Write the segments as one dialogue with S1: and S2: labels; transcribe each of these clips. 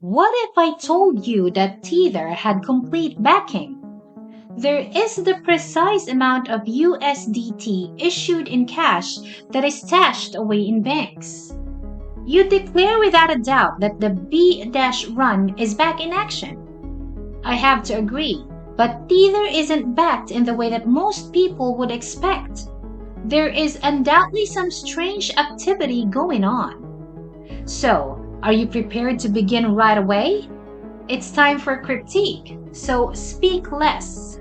S1: What if I told you that Tether had complete backing? There is the precise amount of USDT issued in cash that is stashed away in banks. You declare without a doubt that the B-run is back in action. I have to agree, but Tether isn't backed in the way that most people would expect. There is undoubtedly some strange activity going on. So, are you prepared to begin right away? It's time for Cryptique, so speak less.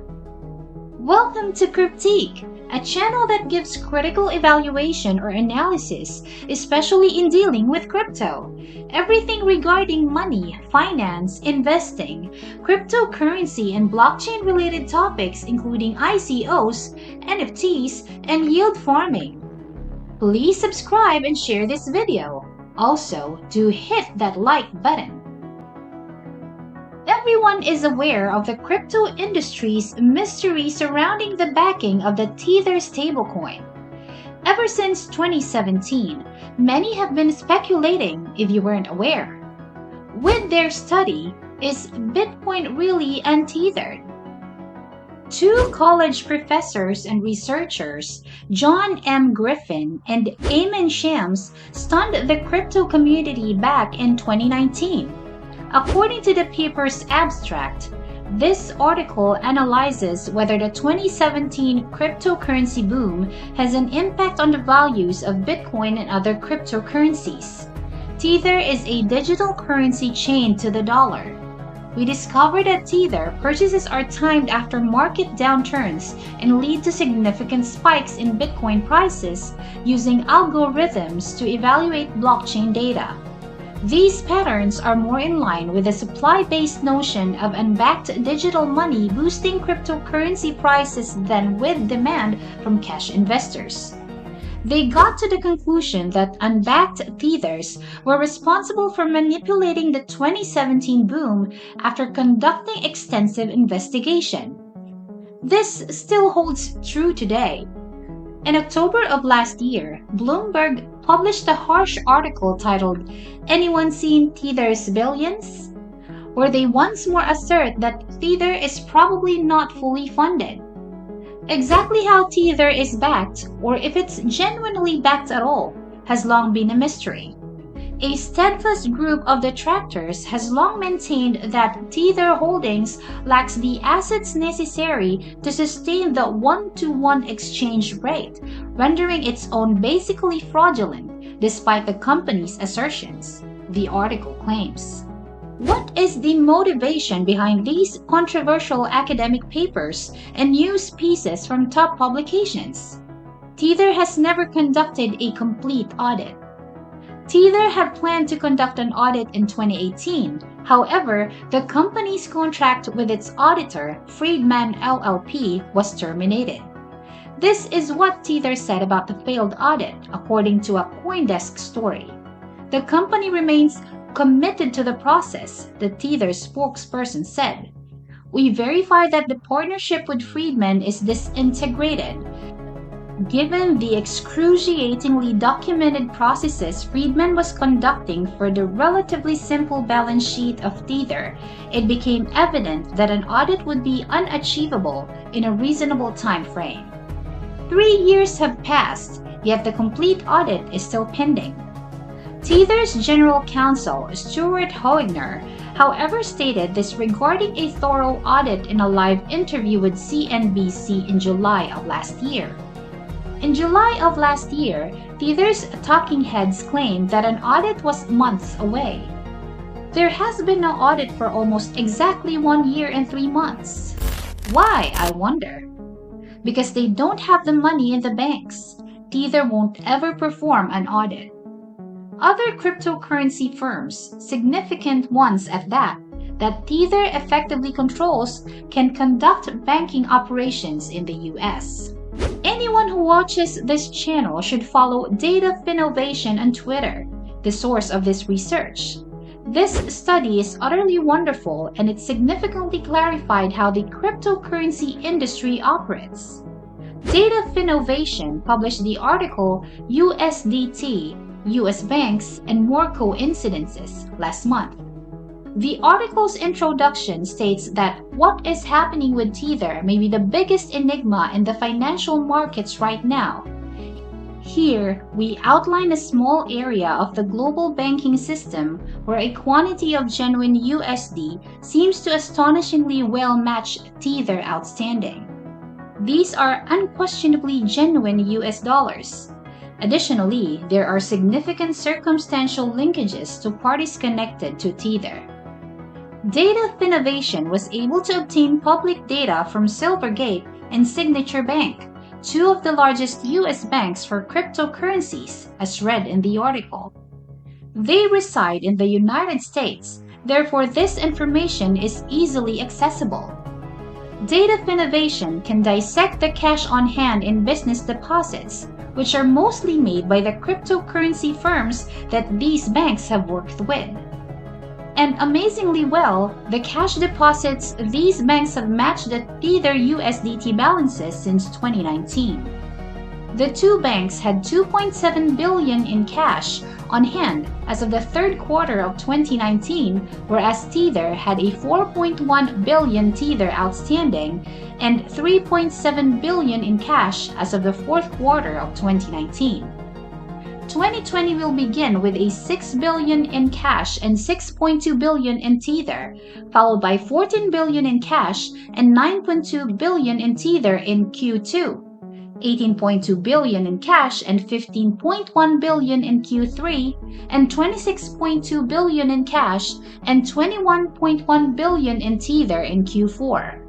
S1: Welcome to Cryptique, a channel that gives critical evaluation or analysis, especially in dealing with crypto. Everything regarding money, finance, investing, cryptocurrency, and blockchain-related topics including ICOs, NFTs, and yield farming. Please subscribe and share this video. Also, do hit that like button. Everyone is aware of the crypto industry's mystery surrounding the backing of the Tether Stablecoin. Ever since 2017, many have been speculating, if you weren't aware. With their study, is Bitcoin really untethered? Two college professors and researchers, John M. Griffin and Amin Shams, stunned the crypto community back in 2019. According to the paper's abstract, this article analyzes whether the 2017 cryptocurrency boom has an impact on the values of Bitcoin and other cryptocurrencies. Tether is a digital currency chained to the dollar. We discovered that Tether purchases are timed after market downturns and lead to significant spikes in Bitcoin prices using algorithms to evaluate blockchain data. These patterns are more in line with the supply-based notion of unbacked digital money boosting cryptocurrency prices than with demand from cash investors. They got to the conclusion that unbacked Tethers were responsible for manipulating the 2017 boom after conducting extensive investigation. This still holds true today. In October of last year, Bloomberg published a harsh article titled, "Anyone Seen Tether's Billions?" where they once more assert that Tether is probably not fully funded. Exactly how Tether is backed, or if it's genuinely backed at all, has long been a mystery. A steadfast group of detractors has long maintained that Tether Holdings lacks the assets necessary to sustain the one-to-one exchange rate, rendering its own basically fraudulent, despite the company's assertions, the article claims. What is the motivation behind these controversial academic papers and news pieces from top publications? Tether has never conducted a complete audit. Tether had planned to conduct an audit in 2018. However, the company's contract with its auditor, Friedman LLP, was terminated. This is what Tether said about the failed audit, according to a CoinDesk story. The company remains committed to the process, the Tether spokesperson said. We verified that the partnership with Friedman is disintegrated. Given the excruciatingly documented processes Friedman was conducting for the relatively simple balance sheet of Tether, it became evident that an audit would be unachievable in a reasonable time frame. 3 years have passed, yet the complete audit is still pending. Tether's general counsel, Stuart Hoegner, however, stated this regarding a thorough audit in a live interview with CNBC in July of last year. In July of last year, Tether's talking heads claimed that an audit was months away. There has been no audit for almost exactly 1 year and 3 months. Why, I wonder? Because they don't have the money in the banks. Tether won't ever perform an audit. Other cryptocurrency firms, significant ones at that Tether effectively controls, can conduct banking operations in the US. Anyone who watches this channel should follow Data Finnovation on Twitter, the source of this research. This study is utterly wonderful, and it significantly clarified how the cryptocurrency industry operates. Data Finnovation published the article USDT, US Banks, and More Coincidences last month. The article's introduction states that what is happening with Tether may be the biggest enigma in the financial markets right now. Here, we outline a small area of the global banking system where a quantity of genuine USD seems to astonishingly well match Tether outstanding. These are unquestionably genuine US dollars. Additionally, there are significant circumstantial linkages to parties connected to Tether. Data Finovation was able to obtain public data from Silvergate and Signature Bank, two of the largest US banks for cryptocurrencies, as read in the article. They reside in the United States, therefore this information is easily accessible. Data Finovation can dissect the cash on hand in business deposits, which are mostly made by the cryptocurrency firms that these banks have worked with. And amazingly well, the cash deposits these banks have matched the Tether USDT balances since 2019. The two banks had $2.7 billion in cash on hand as of the third quarter of 2019, whereas Tether had a $4.1 billion Tether outstanding and $3.7 billion in cash as of the fourth quarter of 2019. 2020 will begin with a $6 billion in cash and $6.2 billion in Tether, followed by $14 billion in cash and $9.2 billion in Tether in Q2, $18.2 billion in cash and $15.1 billion in Q3, and $26.2 billion in cash and $21.1 billion in Tether in Q4.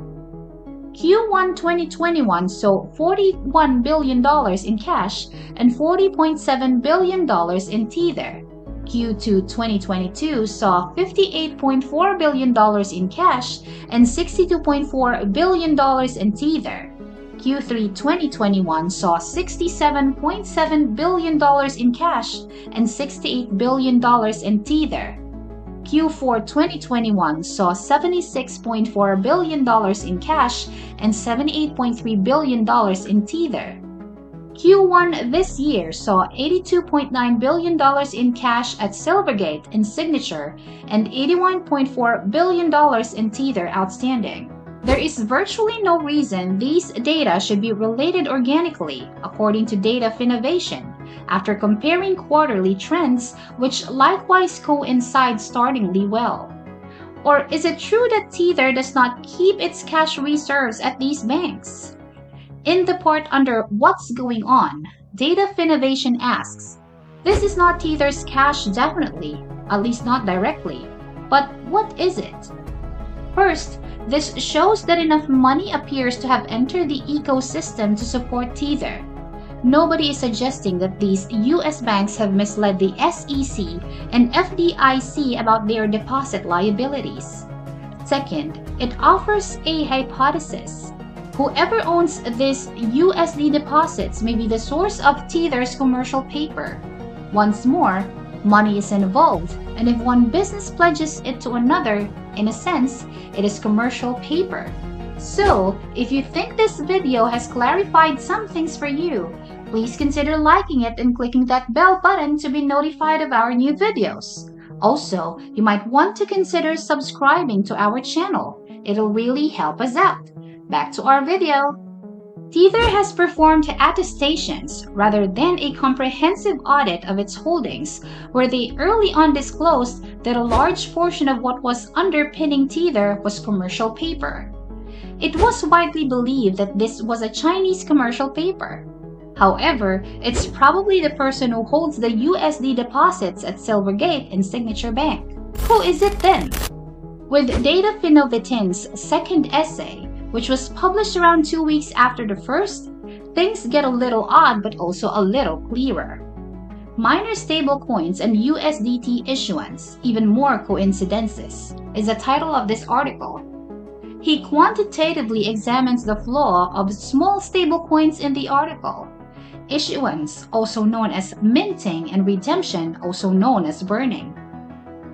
S1: Q1 2021 saw $41 billion in cash and $40.7 billion in Tether. Q2 2022 saw $58.4 billion in cash and $62.4 billion in Tether. Q3 2021 saw $67.7 billion in cash and $68 billion in Tether. Q4 2021 saw $76.4 billion in cash and $78.3 billion in Tether. Q1 this year saw $82.9 billion in cash at Silvergate and Signature and $81.4 billion in Tether outstanding. There is virtually no reason these data should be related organically, according to Data Finovation, after comparing quarterly trends, which likewise coincide startlingly well. Or is it true that Tether does not keep its cash reserves at these banks? In the part under What's Going On, Data Finovation asks, this is not Tether's cash definitely, at least not directly, but what is it? First, this shows that enough money appears to have entered the ecosystem to support Tether. Nobody is suggesting that these US banks have misled the SEC and FDIC about their deposit liabilities. Second, it offers a hypothesis. Whoever owns these USD deposits may be the source of Tether's commercial paper. Once more, money is involved, and if one business pledges it to another, in a sense, it is commercial paper. So, if you think this video has clarified some things for you, please consider liking it and clicking that bell button to be notified of our new videos. Also, you might want to consider subscribing to our channel. It'll really help us out. Back to our video. Tether has performed attestations rather than a comprehensive audit of its holdings, where they early on disclosed that a large portion of what was underpinning Tether was commercial paper. It was widely believed that this was a Chinese commercial paper. However, it's probably the person who holds the USD deposits at Silvergate and Signature Bank. Who is it then? With Data Finovation's second essay, which was published around 2 weeks after the first, things get a little odd but also a little clearer. Minor stablecoins and USDT issuance, even more coincidences, is the title of this article. He quantitatively examines the flaw of small stablecoins in the article. Issuance, also known as minting, and redemption, also known as burning.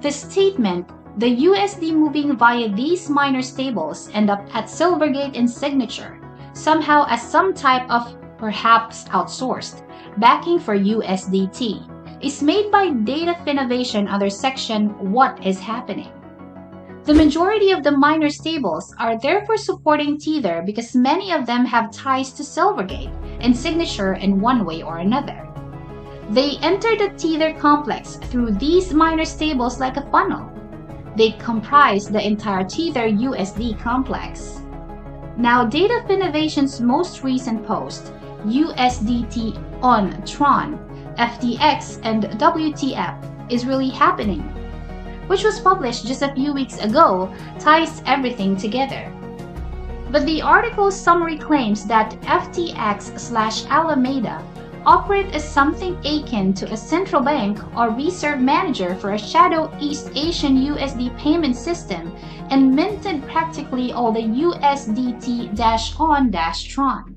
S1: The statement, the USD moving via these minor stables end up at Silvergate and Signature, somehow as some type of, perhaps outsourced, backing for USDT, is made by Data Finovation under section What is Happening. The majority of the minor stables are therefore supporting Tether because many of them have ties to Silvergate and Signature in one way or another. They enter the Tether complex through these minor stables like a funnel. They comprise the entire Tether USD complex. Now, Data Innovation's most recent post, USDT on Tron, FTX, and WTF is really happening, which was published just a few weeks ago, ties everything together. But the article's summary claims that FTX/Alameda operate as something akin to a central bank or reserve manager for a shadow East Asian USD payment system and minted practically all the USDT-on-Tron.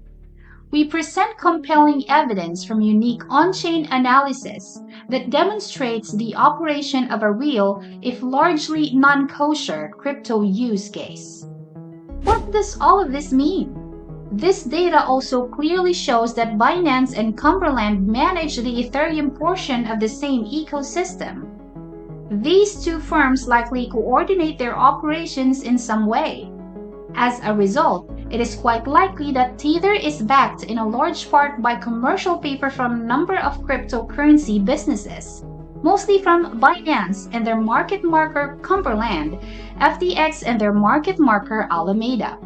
S1: We present compelling evidence from unique on-chain analysis that demonstrates the operation of a real, if largely non-kosher, crypto use case. What does all of this mean? This data also clearly shows that Binance and Cumberland manage the Ethereum portion of the same ecosystem. These two firms likely coordinate their operations in some way. As a result, it is quite likely that Tether is backed in a large part by commercial paper from a number of cryptocurrency businesses, mostly from Binance and their market marker Cumberland, FTX and their market marker Alameda.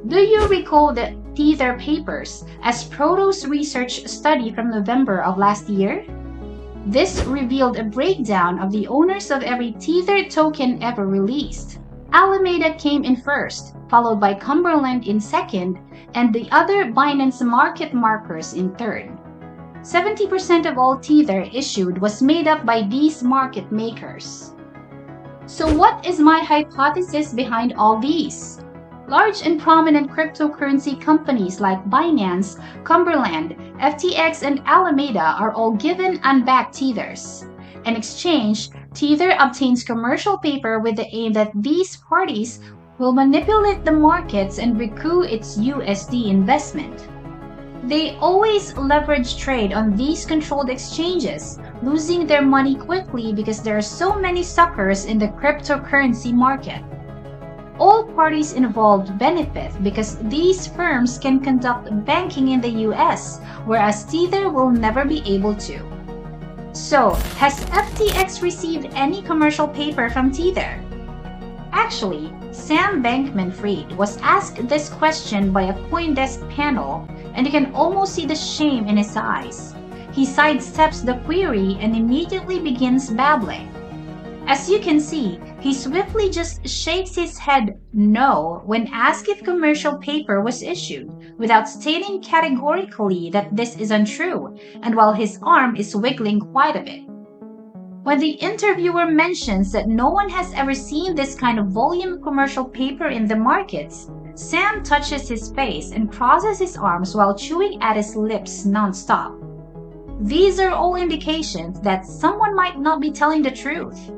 S1: Do you recall the Tether papers as Protos research study from November of last year? This revealed a breakdown of the owners of every Tether token ever released. Alameda came in first, followed by Cumberland in second, and the other Binance market markers in third. 70% of all Tether issued was made up by these market makers. So what is my hypothesis behind all these? Large and prominent cryptocurrency companies like Binance, Cumberland, FTX, and Alameda are all given unbacked Tethers. In exchange, Tether obtains commercial paper with the aim that these parties will manipulate the markets and recoup its USD investment. They always leverage trade on these controlled exchanges, losing their money quickly because there are so many suckers in the cryptocurrency market. All parties involved benefit because these firms can conduct banking in the US, whereas Tether will never be able to. So, has FTX received any commercial paper from Tether? Actually, Sam Bankman-Fried was asked this question by a CoinDesk panel, and you can almost see the shame in his eyes. He sidesteps the query and immediately begins babbling. As you can see, he swiftly just shakes his head no when asked if commercial paper was issued, without stating categorically that this is untrue, and while his arm is wiggling quite a bit. When the interviewer mentions that no one has ever seen this kind of volume commercial paper in the markets, Sam touches his face and crosses his arms while chewing at his lips non-stop. These are all indications that someone might not be telling the truth.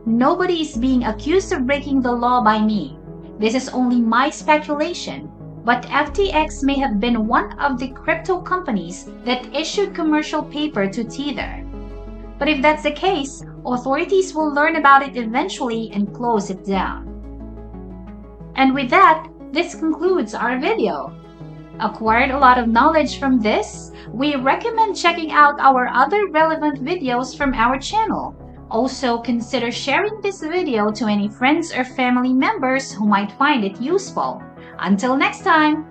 S1: Nobody is being accused of breaking the law by me. This is only my speculation, but FTX may have been one of the crypto companies that issued commercial paper to Tether. But if that's the case, authorities will learn about it eventually and close it down. And with that, this concludes our video. Acquired a lot of knowledge from this? We recommend checking out our other relevant videos from our channel. Also, consider sharing this video to any friends or family members who might find it useful. Until next time!